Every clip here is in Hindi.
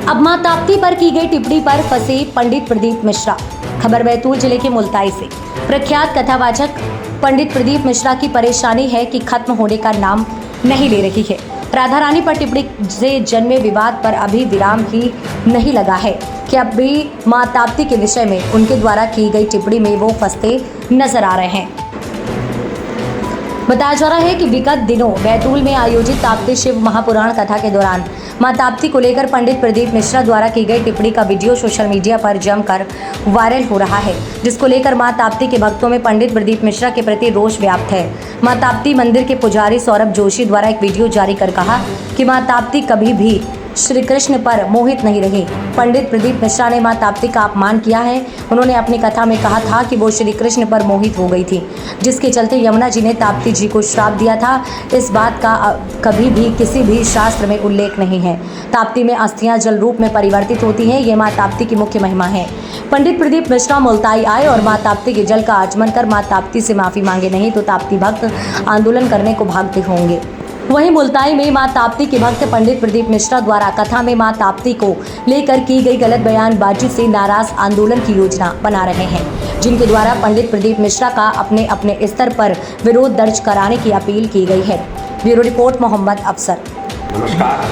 अब मां ताप्ती पर की गई टिप्पणी पर फंसे पंडित प्रदीप मिश्रा। खबर बैतूल जिले के मुल्ताई से। प्रख्यात कथावाचक पंडित प्रदीप मिश्रा की परेशानी है कि खत्म होने का नाम नहीं ले रही है। राधा रानी पर टिप्पणी से जन्मे विवाद पर अभी विराम ही नहीं लगा है कि अब भी मां ताप्ती के विषय में उनके द्वारा की गई टिप्पणी में वो फंसते नजर आ रहे हैं। बताया जा रहा है कि विगत दिनों बैतूल में आयोजित ताप्ती शिव महापुराण कथा के दौरान मां ताप्ती को लेकर पंडित प्रदीप मिश्रा द्वारा की गई टिप्पणी का वीडियो सोशल मीडिया पर जमकर वायरल हो रहा है, जिसको लेकर मां ताप्ती के भक्तों में पंडित प्रदीप मिश्रा के प्रति रोष व्याप्त है। मां ताप्ती मंदिर के पुजारी सौरभ जोशी द्वारा एक वीडियो जारी कर कहा कि मां ताप्ती कभी भी श्री कृष्ण पर मोहित नहीं रही। पंडित प्रदीप मिश्रा ने मां ताप्ती का अपमान किया है। उन्होंने अपनी कथा में कहा था कि वो श्री कृष्ण पर मोहित हो गई थी, जिसके चलते यमुना जी ने ताप्ती जी को श्राप दिया था। इस बात का कभी भी किसी भी शास्त्र में उल्लेख नहीं है। ताप्ती में अस्थियां जल रूप में परिवर्तित होती हैं, ये मां ताप्ती की मुख्य महिमा है। पंडित प्रदीप मिश्रा मुल्ताई आए और मां ताप्ती के जल का आचमन कर मां ताप्ती से माफी मांगे, नहीं तो ताप्ती भक्त आंदोलन करने को भागते होंगे। वहीं मुल्ताई में मां ताप्ती के भक्त पंडित प्रदीप मिश्रा द्वारा कथा में मां ताप्ती को लेकर की गई गलत बयानबाजी से नाराज आंदोलन की योजना बना रहे हैं, जिनके द्वारा पंडित प्रदीप मिश्रा का अपने अपने स्तर पर विरोध दर्ज कराने की अपील की गई है। ब्यूरो रिपोर्ट मोहम्मद अफसर। नमस्कार।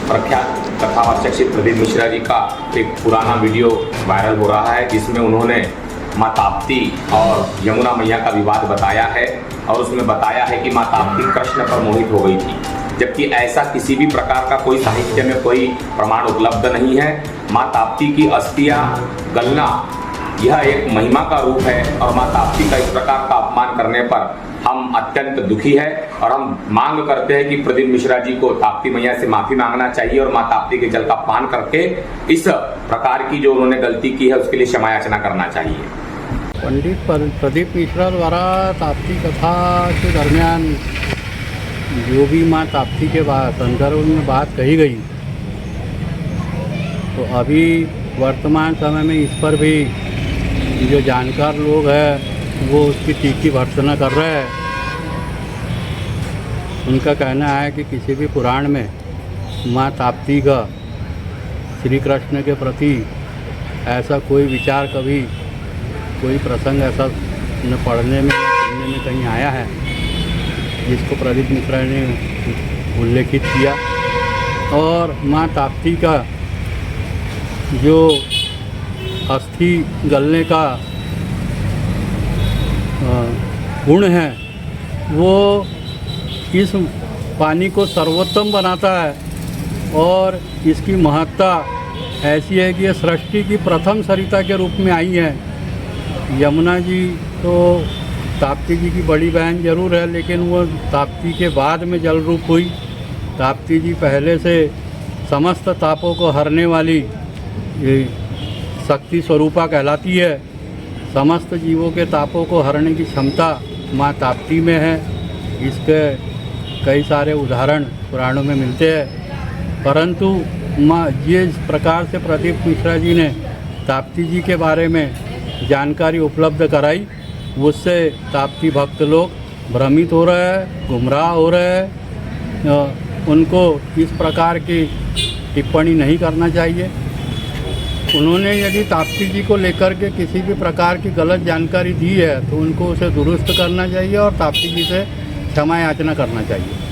प्रख्यात कथावाचक श्री प्रदीप मिश्रा जी का एक पुराना वीडियो वायरल हो रहा है, जिसमें उन्होंने मां ताप्ती और यमुना मैया का विवाद बताया है और उसमें बताया है कि मां ताप्ती कृष्ण पर मोहित हो गई थी, जबकि ऐसा किसी भी प्रकार का कोई साहित्य में कोई प्रमाण उपलब्ध नहीं है। मां ताप्ती की अस्थियां गलना यह एक महिमा का रूप है और मां ताप्ती का इस प्रकार का अपमान करने पर हम अत्यंत दुखी है और हम मांग करते हैं कि प्रदीप मिश्रा जी को ताप्ती मैया से माफी मांगना चाहिए और मां ताप्ती के जल का पान करके इस प्रकार की जो उन्होंने गलती की है उसके लिए क्षमा याचना करना चाहिए। पंडित प्रदीप मिश्रा द्वारा ताप्ती कथा के दरमियान जो भी मां ताप्ती के संदर्भ में बात कही गई, तो अभी वर्तमान समय में इस पर भी जो जानकार लोग हैं वो उसकी तीखी भर्त्सना कर रहे हैं। उनका कहना है कि किसी भी पुराण में मां ताप्ती का श्री कृष्ण के प्रति ऐसा कोई विचार, कभी कोई प्रसंग ऐसा न पढ़ने में सुनने में कहीं आया है जिसको प्रदीप मिश्रा ने उल्लेखित किया। और मां ताप्ती का जो अस्थि गलने का गुण है वो इस पानी को सर्वोत्तम बनाता है और इसकी महत्ता ऐसी है कि यह सृष्टि की प्रथम सरिता के रूप में आई है। यमुना जी तो ताप्ती जी की बड़ी बहन जरूर है, लेकिन वो ताप्ती के बाद में जल रूप हुई। ताप्ती जी पहले से समस्त तापों को हरने वाली शक्ति स्वरूपा कहलाती है। समस्त जीवों के तापों को हरने की क्षमता माँ ताप्ती में है। इसके कई सारे उदाहरण पुराणों में मिलते हैं, परंतु माँ जिस प्रकार से प्रदीप मिश्रा जी ने ताप्ती जी के बारे में जानकारी उपलब्ध कराई, उससे ताप्ती भक्त लोग भ्रमित हो रहे हैं, गुमराह हो रहे हैं। उनको इस प्रकार की टिप्पणी नहीं करना चाहिए। उन्होंने यदि ताप्ती जी को लेकर के किसी भी प्रकार की गलत जानकारी दी है तो उनको उसे दुरुस्त करना चाहिए और ताप्ती जी से क्षमा याचना करना चाहिए।